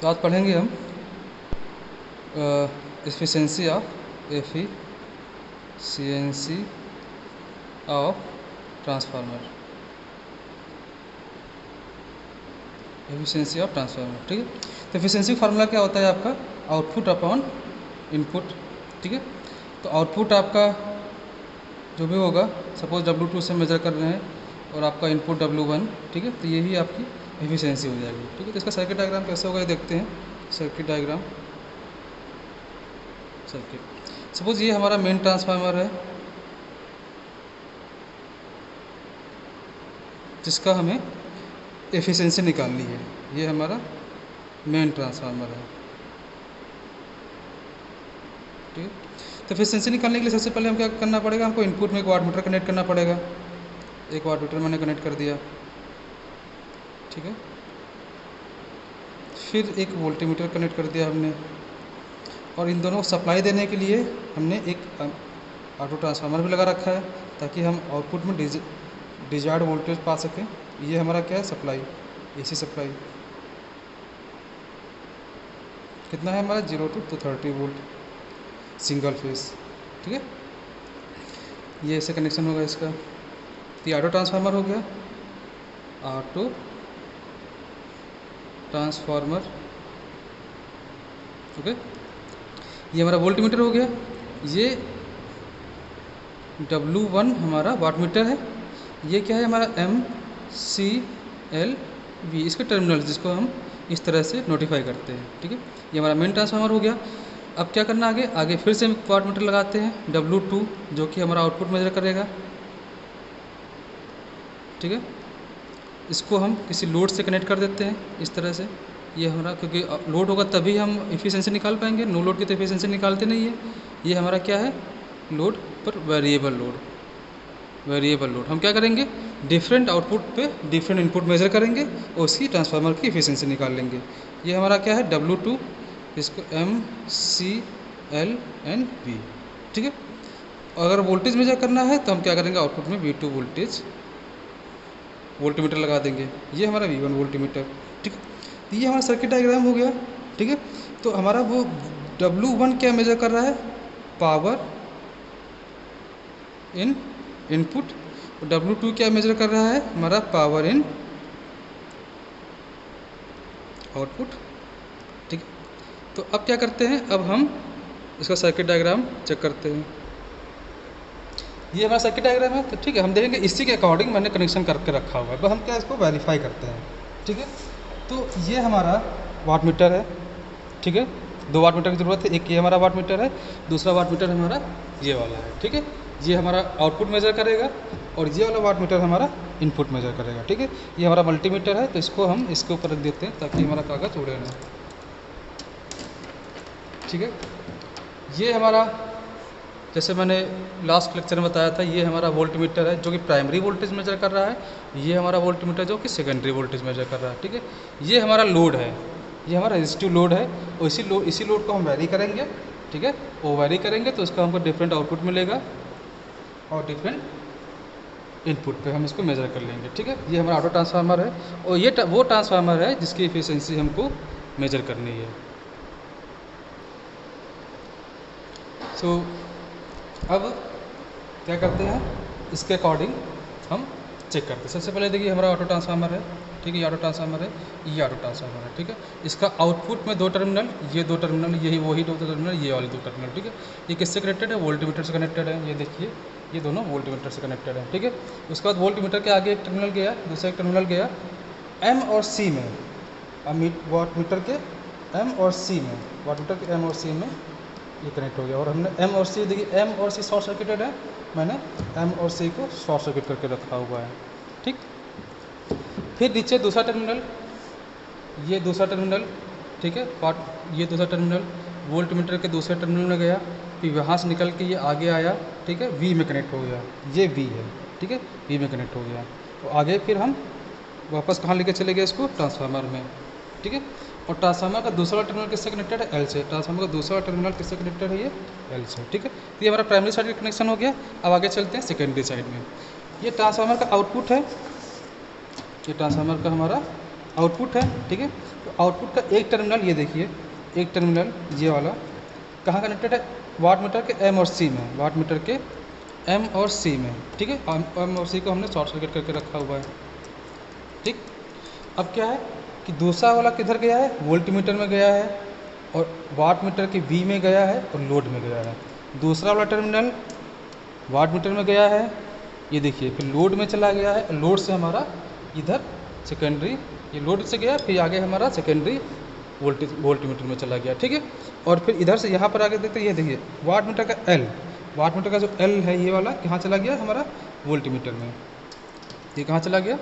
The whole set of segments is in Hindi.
तो आज पढ़ेंगे हम efficiency of transformer. Efficiency of transformer, ठीक है। तो एफिशिएंसी फार्मूला क्या होता है आपका? आउटपुट अपॉन इनपुट, ठीक है। तो आउटपुट आपका जो भी होगा, सपोज W2 से मेजर कर रहे हैं और आपका इनपुट W1, ठीक है, तो यही आपकी एफिशिएंसी हो जाएगी, ठीक है। तो इसका सर्किट डायग्राम कैसे होगा ये देखते हैं। सर्किट डायग्राम, सर्किट सपोज ये हमारा मेन ट्रांसफार्मर है जिसका हमें एफिशिएंसी निकालनी है। ये हमारा मेन ट्रांसफार्मर है, ठीक है। तो एफिशिएंसी निकालने के लिए सबसे पहले हम क्या करना पड़ेगा? हमको इनपुट में एक वाटमीटर कनेक्ट करना पड़ेगा। एक वाटमीटर मैंने कनेक्ट कर दिया, ठीक है। फिर एक वोल्टीमीटर कनेक्ट कर दिया हमने, और इन दोनों को सप्लाई देने के लिए हमने एक ऑटो ट्रांसफार्मर भी लगा रखा है ताकि हम आउटपुट में डिजायर्ड वोल्टेज पा सकें। ये हमारा क्या है? Supply, AC supply. कितना है हमारा? 0 to 230 वोल्ट सिंगल फेस, ठीक है। ये ऐसे कनेक्शन होगा इसका। तो ये ऑटो ट्रांसफार्मर हो गया, ऑटो ट्रांसफार्मर, ओके। ये हमारा वोल्टमीटर हो गया। ये W1 हमारा वाटमीटर है। ये क्या है? हमारा MCLV, इसके टर्मिनल जिसको हम इस तरह से नोटिफाई करते हैं, ठीक है। ये हमारा मेन ट्रांसफार्मर हो गया। अब क्या करना आगे? आगे फिर से हम वाटमीटर लगाते हैं W2, जो कि हमारा आउटपुट मेजर करेगा, ठीक है। इसको हम किसी लोड से कनेक्ट कर देते हैं इस तरह से। ये हमारा, क्योंकि लोड होगा तभी हम एफिशिएंसी निकाल पाएंगे, नो लोड की तो एफिशिएंसी निकालते नहीं है। ये हमारा क्या है? लोड पर वेरिएबल लोड। वेरिएबल लोड हम क्या करेंगे? डिफरेंट आउटपुट पे डिफरेंट इनपुट मेजर करेंगे और उसकी ट्रांसफार्मर की एफिशिएंसी निकाल लेंगे। ये हमारा क्या है? W2, इसको MCLV, ठीक है। अगर वोल्टेज मेजर करना है तो हम क्या करेंगे? आउटपुट में V2 वोल्टेज वोल्टमीटर लगा देंगे। ये हमारा V1 वोल्टमीटर, ठीक है। तो ये हमारा सर्किट डायग्राम हो गया, ठीक है। तो हमारा वो W1 क्या मेजर कर रहा है? Power in input. W2 क्या मेजर कर रहा है? हमारा पावर इन आउटपुट, ठीक है। तो अब क्या करते हैं? अब हम इसका सर्किट डायग्राम चेक करते हैं। ये हमारा सर्किट डायग्राम है, तो ठीक है। हम देखेंगे इसी के अकॉर्डिंग मैंने कनेक्शन करके रखा हुआ है, तो हम क्या इसको वेरीफाई करते हैं, ठीक है। तो ये हमारा वाटमीटर है, ठीक है। 2 वाटमीटर की ज़रूरत है। एक ये हमारा वाटमीटर है, दूसरा वाटमीटर हमारा ये वाला है, ठीक है। ये हमारा आउटपुट मेजर करेगा और ये वाला वाटमीटर हमारा इनपुट मेजर करेगा, ठीक है। ये हमारा मल्टीमीटर है, तो इसको हम इसके ऊपर रख देते हैं ताकि हमारा कागज़ उड़े ना, ठीक है। ये हमारा, जैसे मैंने लास्ट लेक्चर में बताया था, ये हमारा वोल्टमीटर है जो कि प्राइमरी वोल्टेज मेजर कर रहा है। ये हमारा वोल्टमीटर जो कि सेकेंडरी वोल्टेज मेजर कर रहा है, ठीक है। ये हमारा लोड है, ये हमारा रेजिस्टिव लोड है, और इसी लोड को हम वैरी करेंगे, ठीक है। वो वैरी करेंगे तो उसका हमको डिफरेंट आउटपुट मिलेगा और डिफरेंट इनपुट पे हम इसको मेजर कर लेंगे, ठीक है। ये हमारा ऑटो ट्रांसफार्मर है, और ये वो ट्रांसफार्मर है जिसकी एफिशिएंसी हमको मेजर करनी है। सो अब क्या करते हैं? इसके अकॉर्डिंग हम चेक करते हैं। सबसे पहले देखिए हमारा ऑटो ट्रांसफार्मर है, ठीक है। ये ऑटो ट्रांसफार्मर है, ये ऑटो ट्रांसफार्मर है, ठीक है। इसका आउटपुट में 2 टर्मिनल, ये 2 टर्मिनल, यही वही 2 टर्मिनल, ये वाले 2 टर्मिनल, ठीक है। ये किससे कनेक्टेड है? वोल्टमीटर से कनेक्टेड है। ये देखिए, ये दोनों वोल्टमीटर से कनेक्टेड है, ठीक है। उसके बाद वोल्टमीटर के आगे एक टर्मिनल गया, दूसरा एक टर्मिनल गया M और C में। वाटमीटर के M और C में, वाटमीटर के M और C में ये कनेक्ट हो गया। और हमने M और C, देखिए M और C शॉर्ट सर्किटेड है, मैंने M और C को शॉर्ट सर्किट करके रखा हुआ है, ठीक। फिर नीचे दूसरा टर्मिनल, ये दूसरा टर्मिनल, ठीक है। ये दूसरा टर्मिनल वोल्टमीटर के दूसरे टर्मिनल में गया, फिर वहाँ से निकल के ये आगे आया, ठीक है, V में कनेक्ट हो गया। ये V है, ठीक है, V में कनेक्ट हो गया। तो आगे फिर हम वापस कहाँ लेके चले गए? इसको ट्रांसफार्मर में, ठीक है। और ट्रांसफार्मर का दूसरा टर्मिनल किससे कनेक्टेड है? L से। ट्रांसफार्मर का दूसरा टर्मिनल किससे कनेक्टेड है? ये L से, ठीक है। तो ये हमारा प्राइमरी साइड का कनेक्शन हो गया। अब आगे चलते हैं सेकेंडरी साइड में। ये ट्रांसफार्मर का आउटपुट है, ये ट्रांसफार्मर का हमारा आउटपुट है, ठीक है। तो आउटपुट का एक टर्मिनल ये देखिए, एक टर्मिनल ये वाला कहाँ कनेक्टेड है, वाट मीटर के एम और सी में, वाट मीटर के एम और सी में, ठीक है। एम और सी को हमने शॉर्ट सर्किट करके रखा हुआ है, ठीक। अब क्या है कि दूसरा वाला किधर गया है, वोल्ट मीटर में गया है और वाट मीटर के वी में गया है और लोड में गया है। दूसरा वाला टर्मिनल वाट मीटर में गया है, ये देखिए, फिर लोड में चला गया है, लोड से हमारा इधर सेकेंडरी, ये लोड से गया, फिर आगे हमारा सेकेंडरी वोल्ट मीटर में चला गया, ठीक है। और फिर इधर से यहाँ पर आगे देखते हैं, ये देखिए वाट मीटर का एल, वाट मीटर का जो एल है ये वाला कहाँ चला गया हमारा, वोल्ट मीटर में। ये कहाँ चला गया,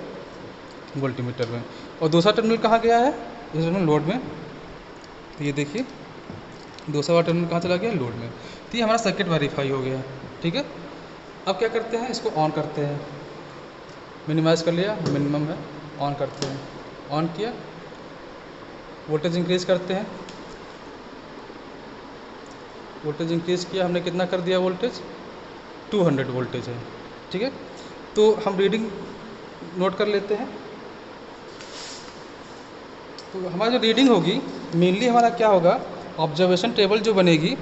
वोल्ट मीटर में। और दूसरा टर्मिनल कहाँ गया है, दूसरा टर्मिनल लोड में। तो ये देखिए दूसरा वाला टर्मिनल कहाँ चला गया, लोड में। तो ये हमारा सर्किट वेरीफाई हो गया, ठीक है। अब क्या करते हैं, इसको ऑन करते हैं, मिनिमाइज़ कर लिया, मिनिमम है, ऑन करते हैं, ऑन किया, वोल्टेज इंक्रीज़ करते हैं, वोल्टेज इंक्रीज़ किया हमने, कितना कर दिया वोल्टेज, 200 वोल्टेज है, ठीक है। तो हम रीडिंग नोट कर लेते हैं। तो हमारी जो रीडिंग होगी मेनली हमारा क्या होगा, ऑब्जर्वेशन टेबल जो बनेगी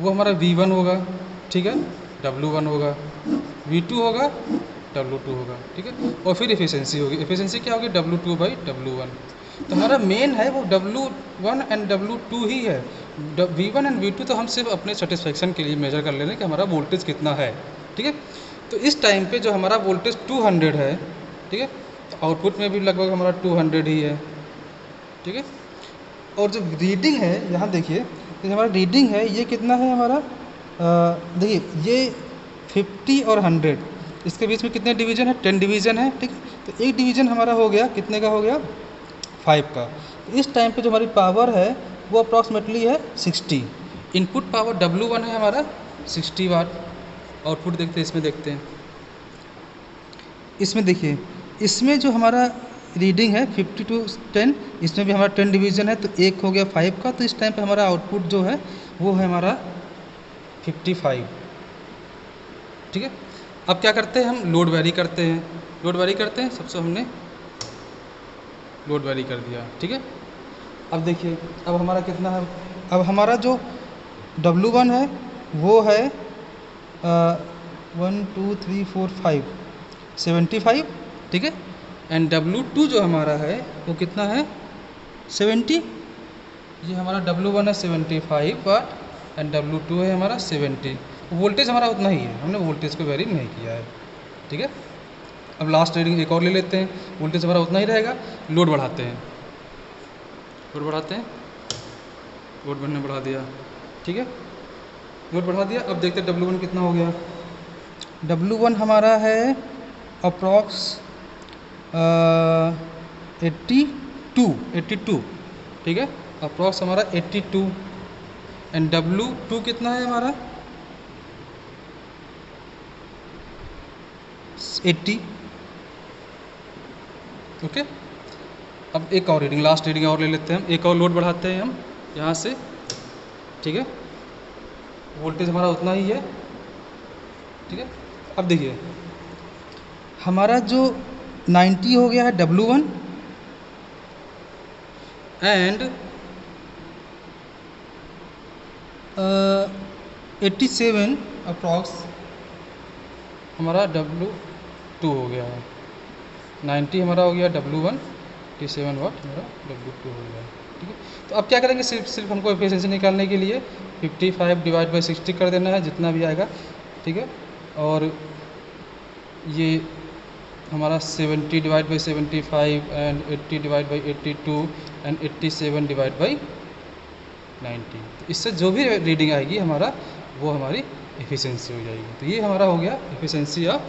वो हमारा V1 होगा, ठीक है, W1 होगा, V2 होगा, W2 होगा, ठीक है। और फिर एफिशिएंसी होगी, एफिशिएंसी क्या होगी, W2/W1। तो हमारा मेन है वो W1 एंड W2 ही है। V1 एंड V2 तो हम सिर्फ अपने सेटिस्फेक्शन के लिए मेजर कर ले रहे हैं कि हमारा वोल्टेज कितना है, ठीक है। तो इस टाइम पे जो हमारा वोल्टेज 200 है, ठीक है, तो आउटपुट में भी लगभग हमारा 200 ही है, ठीक है। और जो रीडिंग है यहाँ देखिए, तो हमारा रीडिंग है ये कितना है हमारा, देखिए ये 50 और 100, इसके बीच में कितने डिवीज़न है, 10 डिवीज़न है, ठीक। तो एक डिवीज़न हमारा हो गया, कितने का हो गया, 5 का। तो इस टाइम पे जो हमारी पावर है वो अप्रॉक्सीमेटली है 60। इनपुट पावर W1 है हमारा 60 वाट। आउटपुट देखते हैं, इसमें देखते हैं, इसमें देखिए, इसमें जो हमारा रीडिंग है 50 to 10, इसमें भी हमारा 10 डिवीज़न है, तो एक हो गया 5 का। तो इस टाइम पे हमारा आउटपुट जो है वो है हमारा 55, ठीक है। अब क्या करते हैं, हम लोड वैरी करते हैं, लोड वैरी करते हैं, सबसे हमने लोड वैरी कर दिया, ठीक है। अब देखिए अब हमारा कितना है, अब हमारा जो W1 है वो है 1 2 3 4 5 75, ठीक है। एंड W2 जो हमारा है वो कितना है, 70। ये हमारा W1 है 75 वाट एंड W2 है हमारा 70। वोल्टेज हमारा उतना ही है, हमने वोल्टेज को वेरी नहीं किया है, ठीक है। अब लास्ट रीडिंग एक और ले लेते हैं, वोल्टेज हमारा उतना ही रहेगा, लोड बढ़ाते हैं, लोड बढ़ाते हैं, लोड मैंने बढ़ा दिया, ठीक है, लोड बढ़ा दिया। अब देखते हैं W1 कितना हो गया, W1 हमारा है अप्रॉक्स 82, ठीक है, अप्रॉक्स हमारा 82। एंड W2 कितना है हमारा 80, ओके। अब एक और रीडिंग, लास्ट रीडिंग और ले लेते हैं हम, एक और लोड बढ़ाते हैं हम यहाँ से, ठीक है, वोल्टेज हमारा उतना ही है, ठीक है। अब देखिए हमारा जो 90 हो गया है W1 एंड 87 अप्रॉक्स हमारा W2 हो गया है। 90 हमारा हो गया W1, 87 वाट हमारा W2 हो गया, ठीक है। तो अब क्या करेंगे, सिर्फ हमको एफिशिएंसी निकालने के लिए 55 डिवाइड बाई 60 कर देना है, जितना भी आएगा, ठीक है। और ये हमारा 70 divide by 75 and 80 divide by 82 and 87 divide by 90। तो इससे जो भी रीडिंग आएगी हमारा वो हमारी एफिशिएंसी हो जाएगी। तो ये हमारा हो गया एफिशिएंसी ऑफ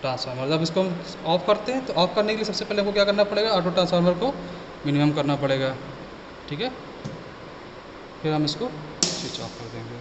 ट्रांसफार्मर। जब इसको हम ऑफ़ करते हैं तो ऑफ़ करने के लिए सबसे पहले हमको क्या करना पड़ेगा, ऑटो ट्रांसफार्मर को मिनिमम करना पड़ेगा, ठीक है, फिर हम इसको स्विच ऑफ कर देंगे।